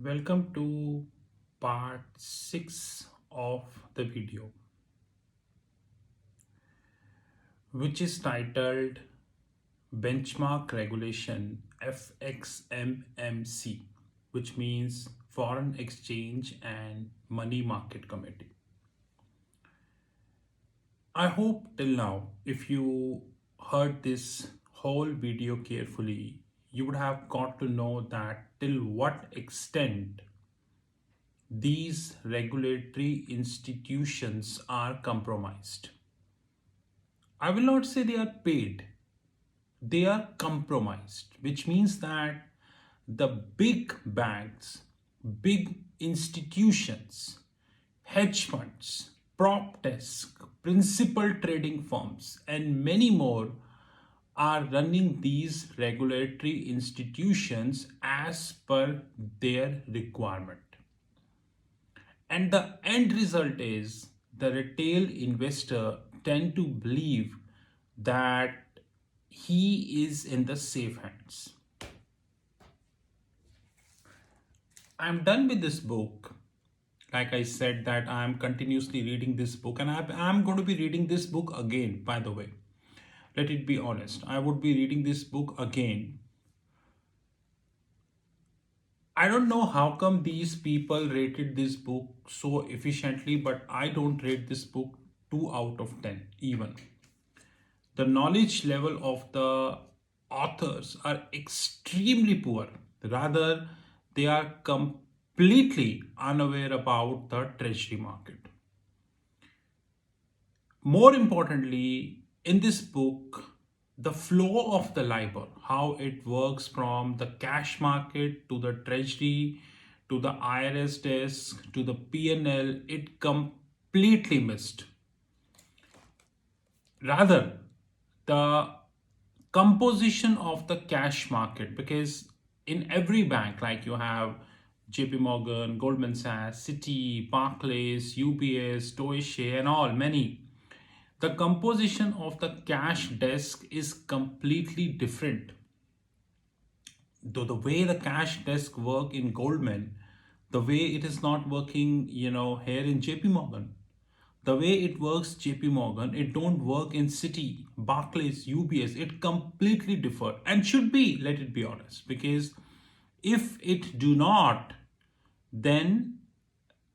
Welcome to part 6 of the video, which is titled Benchmark Regulation FXMMC, which means Foreign Exchange and Money Market Committee. I hope till now, if you heard this whole video carefully, you would have got to know that till what extent these regulatory institutions are compromised. I will not say they are paid, they are compromised, which means that the big banks, big institutions, hedge funds, prop desk, principal trading firms, and many more are running these regulatory institutions as per their requirement. And the end result is the retail investor tend to believe that he is in the safe hands. I'm done with this book. Like I said that I'm continuously reading this book and I'm going to be reading this book again, by the way. Let it be honest. I would be reading this book again. I don't know how come these people rated this book so efficiently, but I don't rate this book 2 out of 10 even. The knowledge level of the authors are extremely poor. Rather, they are completely unaware about the treasury market. More importantly, in this book, the flow of the LIBOR, how it works from the cash market to the treasury to the IRS desk to the P&L, it completely missed. Rather, the composition of the cash market, because in every bank, like you have JP Morgan, Goldman Sachs, Citi, Barclays, UBS, Deutsche, and all many, the composition of the cash desk is completely different. Though the way the cash desk work in Goldman, the way it is not working, here in JP Morgan. The way it works JP Morgan, it don't work in Citi, Barclays, UBS. It completely differ and should be, let it be honest, because if it do not, then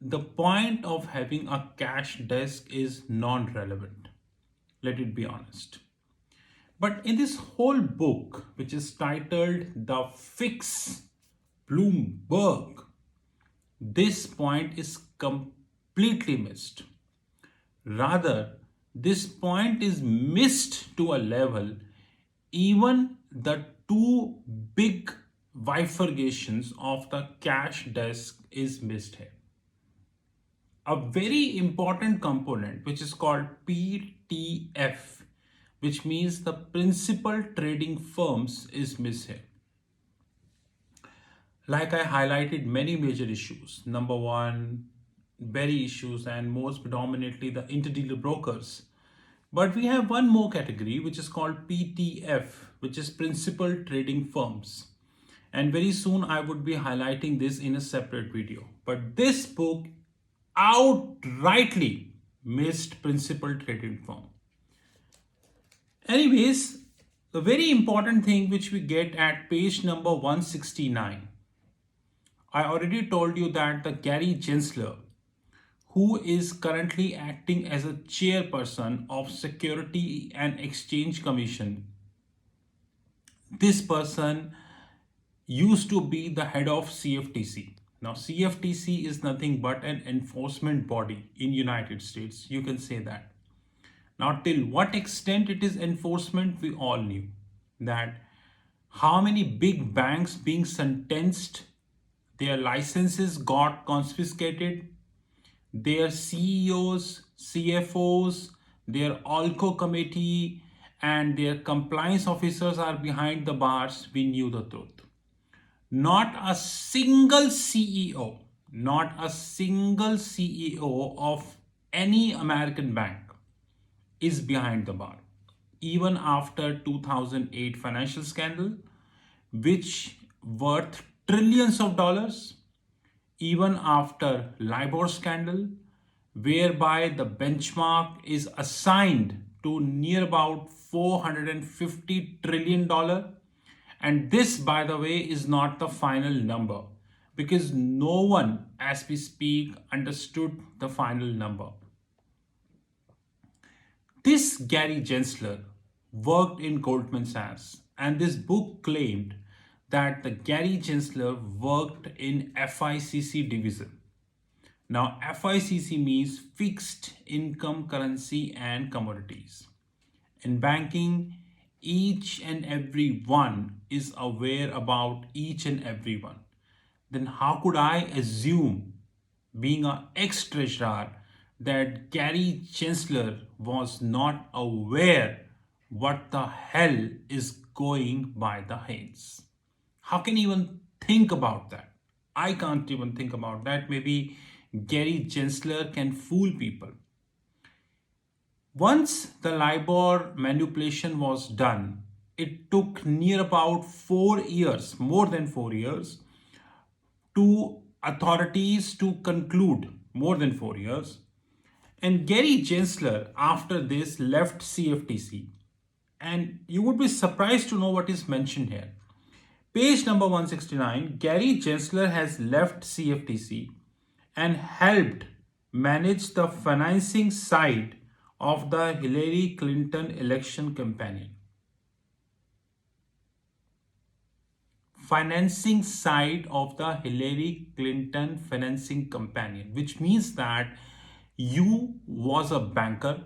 the point of having a cash desk is non-relevant. Let it be honest. But in this whole book, which is titled The Fix Bloomberg, this point is completely missed. Rather, this point is missed to a level, even the two big bifurcations of the cash desk is missed here. A very important component, which is called PTF, which means the principal trading firms, is missed here. Like I highlighted many major issues. Number one, very issues and most predominantly the interdealer brokers. But we have one more category which is called PTF, which is principal trading firms. And very soon I would be highlighting this in a separate video. But this book outrightly missed principal trading firm. Anyways, the very important thing which we get at page number 169. I already told you that the Gary Gensler, who is currently acting as a chairperson of Security and Exchange Commission. This person used to be the head of CFTC. Now, CFTC is nothing but an enforcement body in United States. You can say that. Now, till what extent it is enforcement, we all knew that how many big banks being sentenced, their licenses got confiscated, their CEOs, CFOs, their ALCO committee, and their compliance officers are behind the bars. We knew the truth. Not a single CEO, of any American bank is behind the bar. Even after 2008 financial scandal, which worth trillions of dollars, even after LIBOR scandal, whereby the benchmark is assigned to near about $450 trillion. And this, by the way, is not the final number because no one, as we speak, understood the final number. This Gary Gensler worked in Goldman Sachs, and this book claimed that the Gary Gensler worked in FICC division. Now, FICC means fixed income currency and commodities. In banking, each and every one is aware about each and every one. Then how could I assume, being an ex-treasurer, that Gary Chancellor was not aware what the hell is going by the heads? How can you even think about that? I can't even think about that. Maybe Gary Chancellor can fool people. Once the LIBOR manipulation was done, it took near about 4 years, more than 4 years, to authorities to conclude, more than 4 years. And Gary Gensler, after this, left CFTC. And you would be surprised to know what is mentioned here. Page number 169, Gary Gensler has left CFTC and helped manage the financing side of the Hillary Clinton election campaign. Financing side of the Hillary Clinton financing campaign, which means that you was a banker,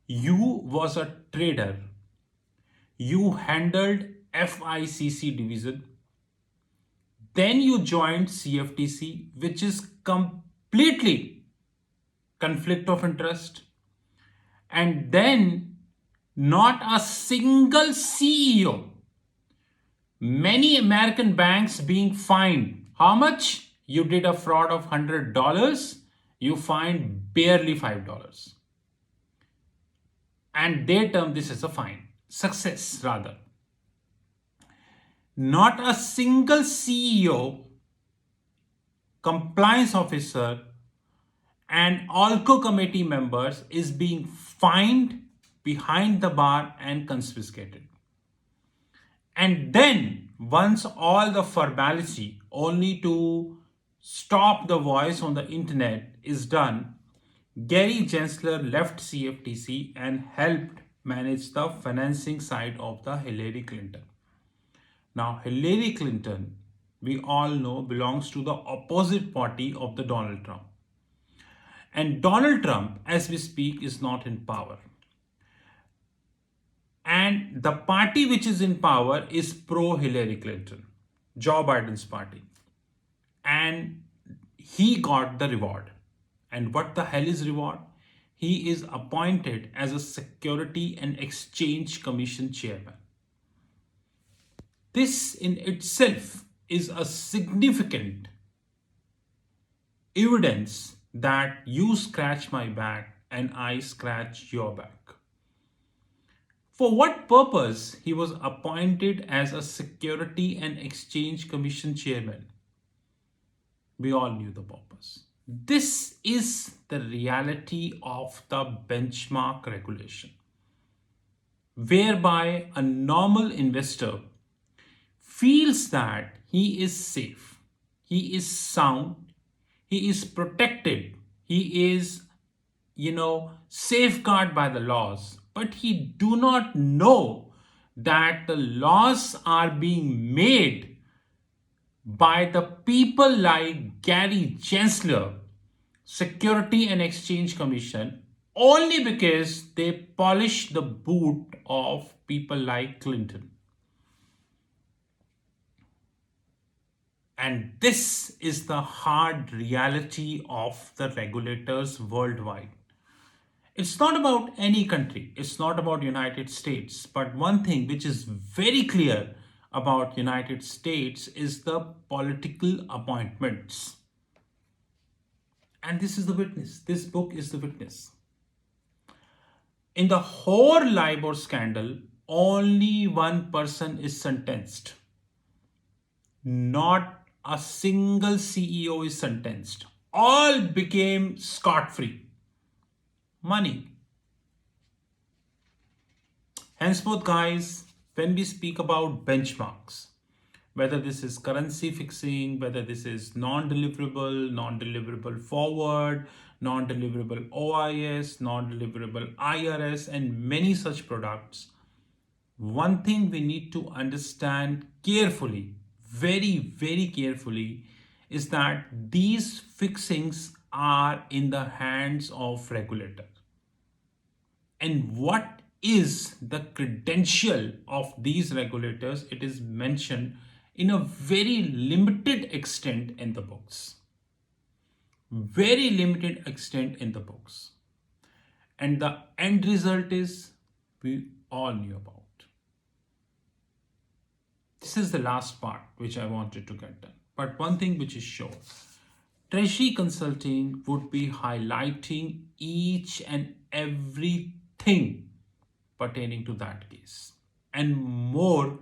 you was a trader, you handled FICC division, then you joined CFTC, which is completely conflict of interest, and then not a single CEO. Many American banks being fined. How much? You did a fraud of $100, you fined barely $5. And they term this as a fine. Success, rather. Not a single CEO, compliance officer, and ALCO committee members is being fined, behind the bar, and confiscated. And then, once all the formality only to stop the voice on the internet is done, Gary Gensler left CFTC and helped manage the financing side of the Hillary Clinton. Now, Hillary Clinton, we all know, belongs to the opposite party of the Donald Trump. And Donald Trump, as we speak, is not in power. And the party which is in power is pro-Hillary Clinton, Joe Biden's party. And he got the reward. And what the hell is reward? He is appointed as a Security and Exchange Commission chairman. This in itself is a significant evidence that you scratch my back and I scratch your back. For what purpose he was appointed as a Security and Exchange Commission chairman? We all knew the purpose. This is the reality of the benchmark regulation, whereby a normal investor feels that he is safe, he is sound, he is protected, he is, safeguarded by the laws, but he do not know that the laws are being made by the people like Gary Gensler, Security and Exchange Commission, only because they polish the boot of people like Clinton. And this is the hard reality of the regulators worldwide. It's not about any country, it's not about United States, but one thing which is very clear about United States is the political appointments. And this is the witness. This book is the witness. In the whole LIBOR scandal, only one person is sentenced. Not a single CEO is sentenced. All became scot-free. Money. Henceforth, guys, when we speak about benchmarks, whether this is currency fixing, whether this is non-deliverable forward, non-deliverable OIS, non-deliverable IRS, and many such products, one thing we need to understand carefully, very carefully, is that these fixings are in the hands of regulator. And what is the credential of these regulators? It is mentioned in a very limited extent in the books. Very limited extent in the books. And the end result is we all knew about. This is the last part which I wanted to get done. But one thing which is sure, Treasury Consulting would be highlighting each and everything pertaining to that case and more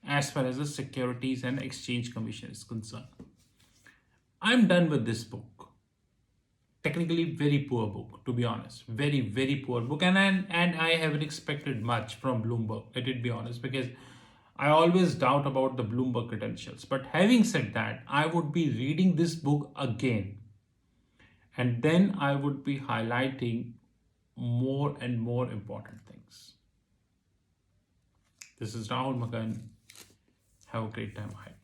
as far as the Securities and Exchange Commission is concerned. I'm done with this book. Technically very poor book, to be honest. Very poor book, and I haven't expected much from Bloomberg, let it be honest, because I always doubt about the Bloomberg credentials. But having said that, I would be reading this book again, and then I would be highlighting more and more important things. This is Rahul Magan. Have a great time ahead.